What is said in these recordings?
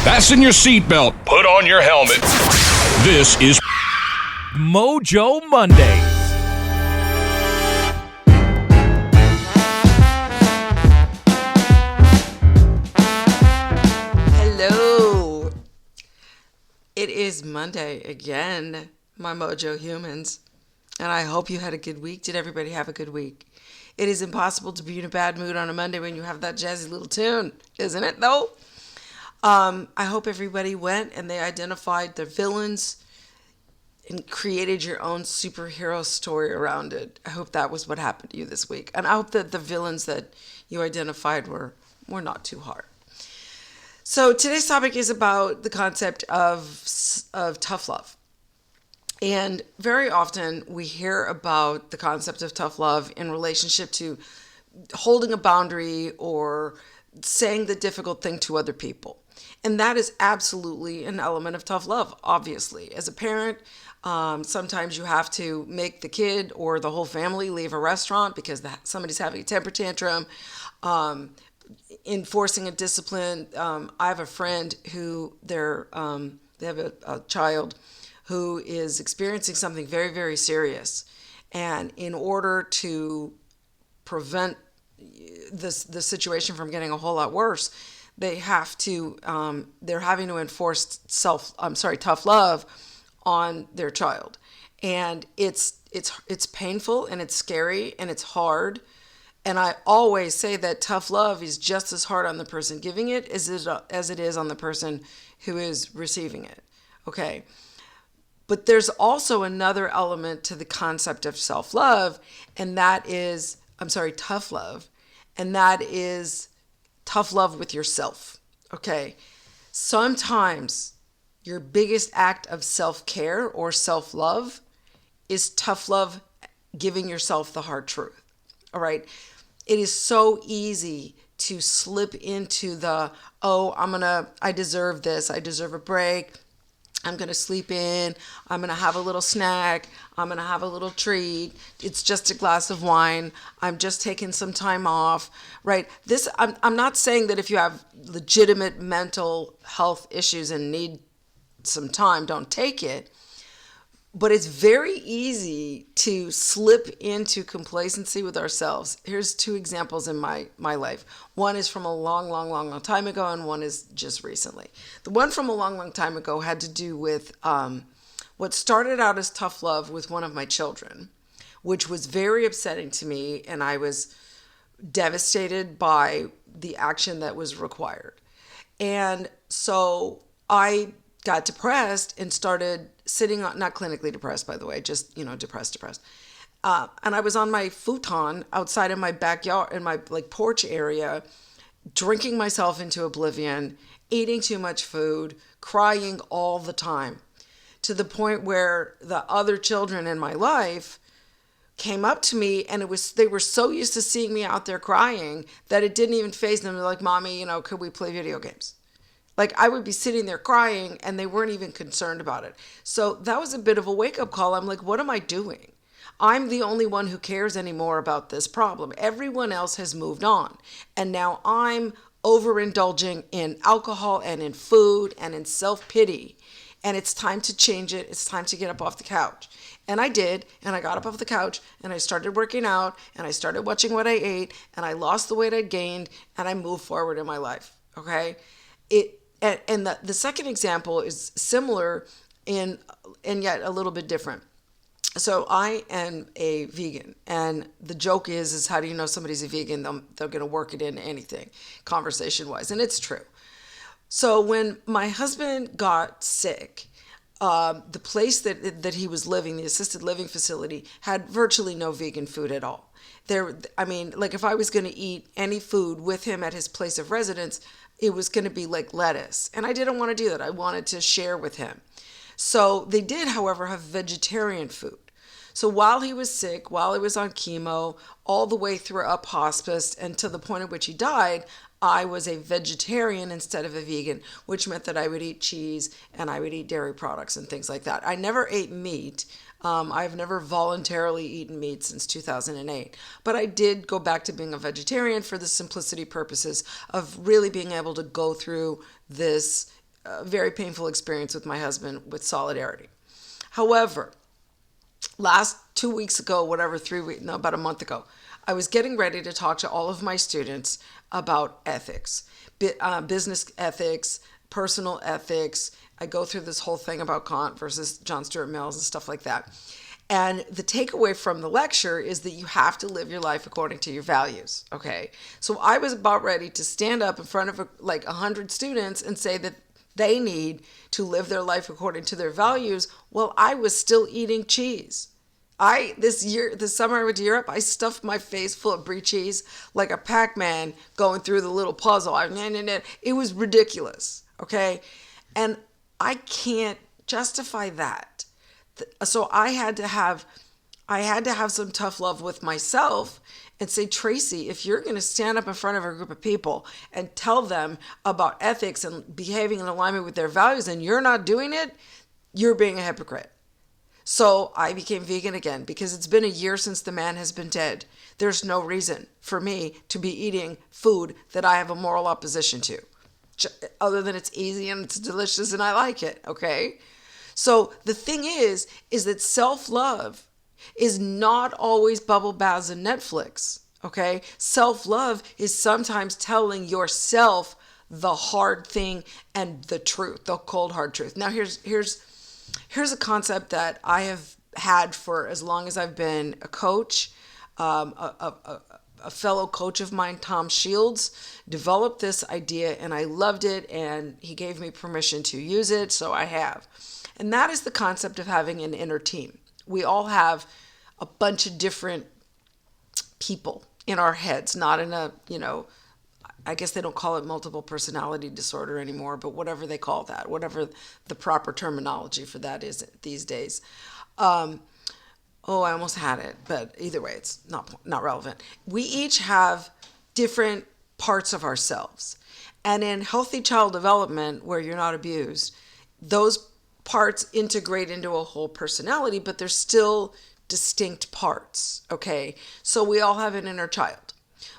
Fasten your seatbelt. Put on your helmet. This is Mojo Mondays. Hello. It is Monday again, my Mojo humans. And I hope you had a good week. Did everybody have a good week? It is impossible to be in a bad mood on a Monday when you have that jazzy little tune, isn't it though? I hope everybody went and they identified their villains and created your own superhero story around it. I hope that was what happened to you this week. And I hope that the villains that you identified were not too hard. So today's topic is about the concept of tough love. And very often we hear about the concept of tough love in relationship to holding a boundary or saying the difficult thing to other people. And that is absolutely an element of tough love, obviously. As a parent, sometimes you have to make the kid or the whole family leave a restaurant because somebody's having a temper tantrum, enforcing a discipline. I have a friend who they have a child who is experiencing something very, very serious. And in order to prevent the situation from getting a whole lot worse, they're having to enforce tough love on their child. And it's painful and it's scary and it's hard. And I always say that tough love is just as hard on the person giving it as it is on the person who is receiving it. Okay. But there's also another element to the concept of self-love, and that is, tough love, and that is tough love with yourself. Okay. Sometimes your biggest act of self-care or self-love is tough love, giving yourself the hard truth. All right. It is so easy to slip into I deserve this. I deserve a break. I'm going to sleep in. I'm going to have a little snack. I'm going to have a little treat. It's just a glass of wine. I'm just taking some time off, right? I'm not saying that if you have legitimate mental health issues and need some time, don't take it. But it's very easy to slip into complacency with ourselves. Here's two examples in my life. One is from a long time ago, and one is just recently. The one from a long time ago had to do with what started out as tough love with one of my children, which was very upsetting to me, and I was devastated by the action that was required. And so I got depressed and started sitting on, not clinically depressed, by the way, just, depressed. And I was on my futon outside of my backyard, in my porch area, drinking myself into oblivion, eating too much food, crying all the time, to the point where the other children in my life came up to me, and they were so used to seeing me out there crying that it didn't even faze them. They're like, "Mommy, could we play video games?" I would be sitting there crying and they weren't even concerned about it. So that was a bit of a wake-up call. I'm like, what am I doing? I'm the only one who cares anymore about this problem. Everyone else has moved on. And now I'm overindulging in alcohol and in food and in self-pity. And it's time to change it. It's time to get up off the couch. And I did. And I got up off the couch and I started working out and I started watching what I ate and I lost the weight I'd gained and I moved forward in my life. Okay? And the second example is similar and yet a little bit different. So I am a vegan, and the joke is how do you know somebody's a vegan? They're going to work it into anything, conversation-wise, and it's true. So when my husband got sick, the place that he was living, the assisted living facility, had virtually no vegan food at all. If I was going to eat any food with him at his place of residence, it was going to be like lettuce. And I didn't want to do that. I wanted to share with him. So they did, however, have vegetarian food. So while he was sick, while he was on chemo, all the way through up hospice and to the point at which he died, I was a vegetarian instead of a vegan, which meant that I would eat cheese and I would eat dairy products and things like that. I never ate meat. I've never voluntarily eaten meat since 2008, but I did go back to being a vegetarian for the simplicity purposes of really being able to go through this a very painful experience with my husband with solidarity. However, last 2 weeks ago, whatever, 3 weeks, no, about a month ago, I was getting ready to talk to all of my students about ethics, business ethics, personal ethics. I go through this whole thing about Kant versus John Stuart Mills and stuff like that. And the takeaway from the lecture is that you have to live your life according to your values, okay? So I was about ready to stand up in front of like 100 students and say that they need to live their life according to their values while I was still eating cheese. This summer I went to Europe, I stuffed my face full of brie cheese like a Pac-Man going through the little puzzle. It was ridiculous, okay? And I can't justify that. So I had to have some tough love with myself and say, Traci, if you're going to stand up in front of a group of people and tell them about ethics and behaving in alignment with their values and you're not doing it, you're being a hypocrite. So I became vegan again because it's been a year since the man has been dead. There's no reason for me to be eating food that I have a moral opposition to, other than it's easy and it's delicious and I like it, okay? So the thing is that self-love is not always bubble baths and Netflix, okay? Self-love is sometimes telling yourself the hard thing and the truth, the cold hard truth. Now here's a concept that I have had for as long as I've been a coach. A fellow coach of mine, Tom Shields, developed this idea and I loved it and he gave me permission to use it, so I have. And that is the concept of having an inner team. We all have a bunch of different people in our heads, not in a, I guess they don't call it multiple personality disorder anymore, but whatever they call that, whatever the proper terminology for that is these days. I almost had it, but either way, it's not relevant. We each have different parts of ourselves. And in healthy child development, where you're not abused, those parts integrate into a whole personality, but they're still distinct parts, okay? So we all have an inner child.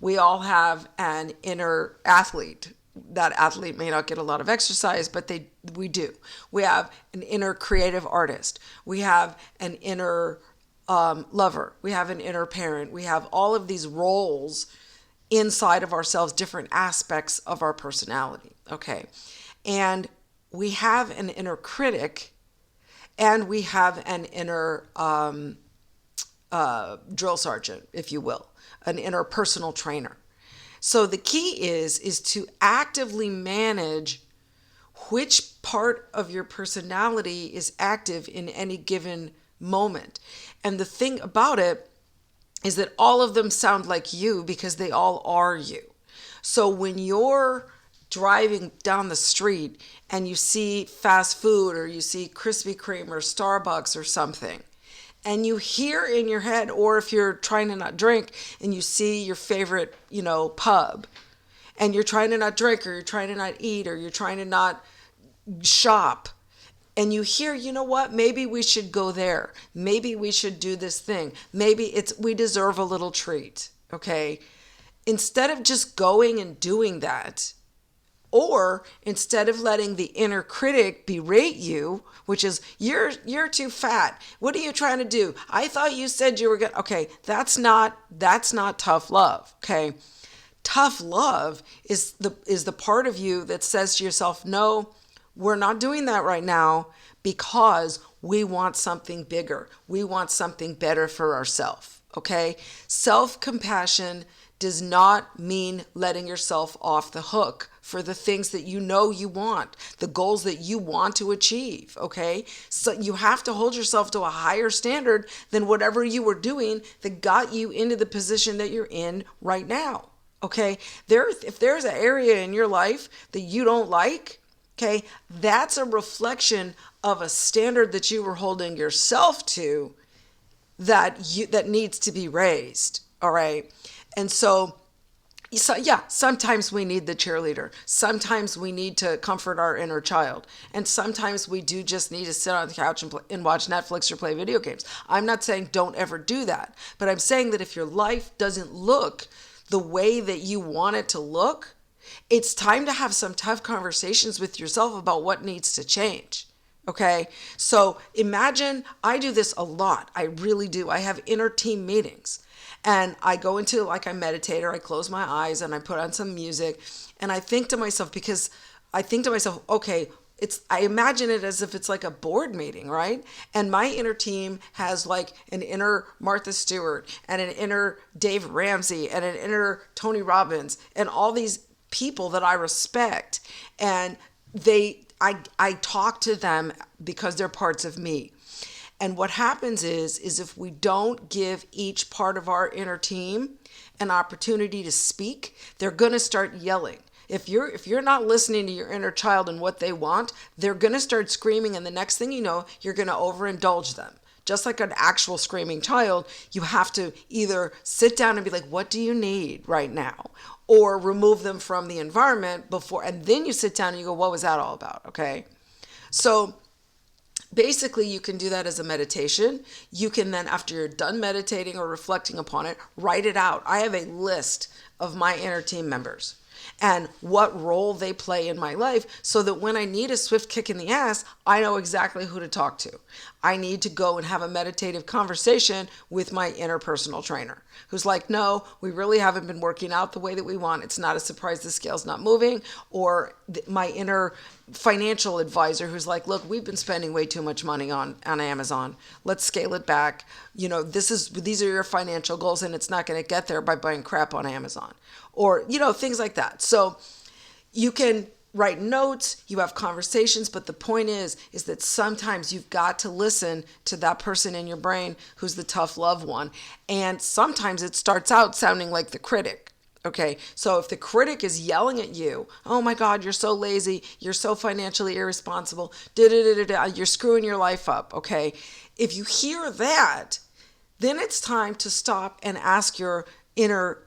We all have an inner athlete. That athlete may not get a lot of exercise, but we do. We have an inner creative artist. We have an inner lover. We have an inner parent. We have all of these roles inside of ourselves, different aspects of our personality, okay? And we have an inner critic and we have an inner drill sergeant, if you will, an inner personal trainer. So the key is to actively manage which part of your personality is active in any given moment. And the thing about it is that all of them sound like you because they all are you. So when you're driving down the street and you see fast food or you see Krispy Kreme or Starbucks or something, and you hear in your head, or if you're trying to not drink and you see your favorite, pub, and you're trying to not drink or you're trying to not eat or you're trying to not shop, and you hear, you know what, maybe we should go there. Maybe we should do this thing. Maybe we deserve a little treat, okay? Instead of just going and doing that, or instead of letting the inner critic berate you, which is, you're too fat. What are you trying to do? I thought you said you were good. Okay, that's not tough love, okay? Tough love is the part of you that says to yourself, no, we're not doing that right now because we want something bigger. We want something better for ourselves, okay? Self-compassion does not mean letting yourself off the hook for the things that you want, the goals that you want to achieve, okay? So you have to hold yourself to a higher standard than whatever you were doing that got you into the position that you're in right now, okay? If there's an area in your life that you don't like, okay, that's a reflection of a standard that you were holding yourself to that needs to be raised, all right? And so yeah, sometimes we need the cheerleader. Sometimes we need to comfort our inner child. And sometimes we do just need to sit on the couch and watch Netflix or play video games. I'm not saying don't ever do that. But I'm saying that if your life doesn't look the way that you want it to look, It's time to have some tough conversations with yourself about what needs to change. Okay. So imagine, I do this a lot. I really do. I have inner team meetings and I go into, like, I meditate or I close my eyes and I put on some music and I think to myself, okay, I imagine it as if it's like a board meeting, right? And my inner team has like an inner Martha Stewart and an inner Dave Ramsey and an inner Tony Robbins and all these people that I respect. And I talk to them because they're parts of me. And what happens is if we don't give each part of our inner team an opportunity to speak, they're going to start yelling. If you're not listening to your inner child and what they want, they're going to start screaming, and the next thing you know, you're going to overindulge them. Just like an actual screaming child, you have to either sit down and be like, what do you need right now? Or remove them from the environment before, and then you sit down and you go, what was that all about? Okay. So basically you can do that as a meditation. You can then, after you're done meditating or reflecting upon it, write it out. I have a list of my inner team members and what role they play in my life so that when I need a swift kick in the ass, I know exactly who to talk to. I need to go and have a meditative conversation with my interpersonal trainer who's like, no, we really haven't been working out the way that we want. It's not a surprise the scale's not moving. Or my inner financial advisor who's like, look, we've been spending way too much money on Amazon. Let's scale it back. These are your financial goals and it's not going to get there by buying crap on Amazon. Or, things like that. So you can write notes, you have conversations, but the point is that sometimes you've got to listen to that person in your brain who's the tough love one. And sometimes it starts out sounding like the critic. Okay, so if the critic is yelling at you, oh my God, you're so lazy, you're so financially irresponsible, you're screwing your life up, okay? If you hear that, then it's time to stop and ask your inner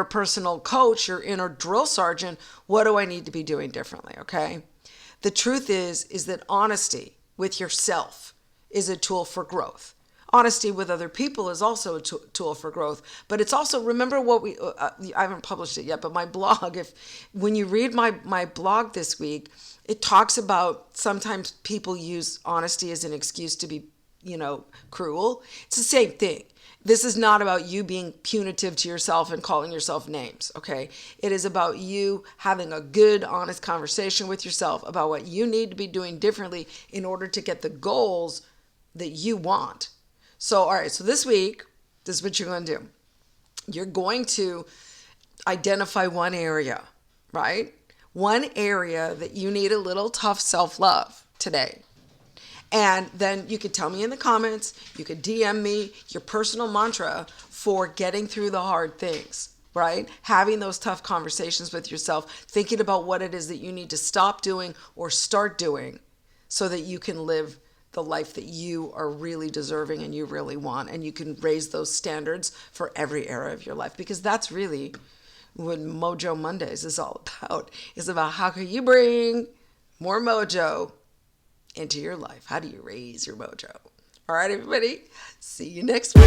personal coach, your inner drill sergeant, what do I need to be doing differently, okay? The truth is that honesty with yourself is a tool for growth. Honesty with other people is also a tool for growth, but it's also, remember what I haven't published it yet, but my blog, when you read my blog this week, it talks about sometimes people use honesty as an excuse to be, cruel. It's the same thing. This is not about you being punitive to yourself and calling yourself names, okay? It is about you having a good, honest conversation with yourself about what you need to be doing differently in order to get the goals that you want. So, all right, so this week, this is what you're going to do. You're going to identify one area, right? One area that you need a little tough self-love today. And then you could tell me in the comments, you could DM me your personal mantra for getting through the hard things, right? Having those tough conversations with yourself, thinking about what it is that you need to stop doing or start doing so that you can live the life that you are really deserving and you really want. And you can raise those standards for every area of your life, because that's really what Mojo Mondays is all about. It's about how can you bring more mojo into your life? How do you raise your mojo? All right, everybody. See you next week.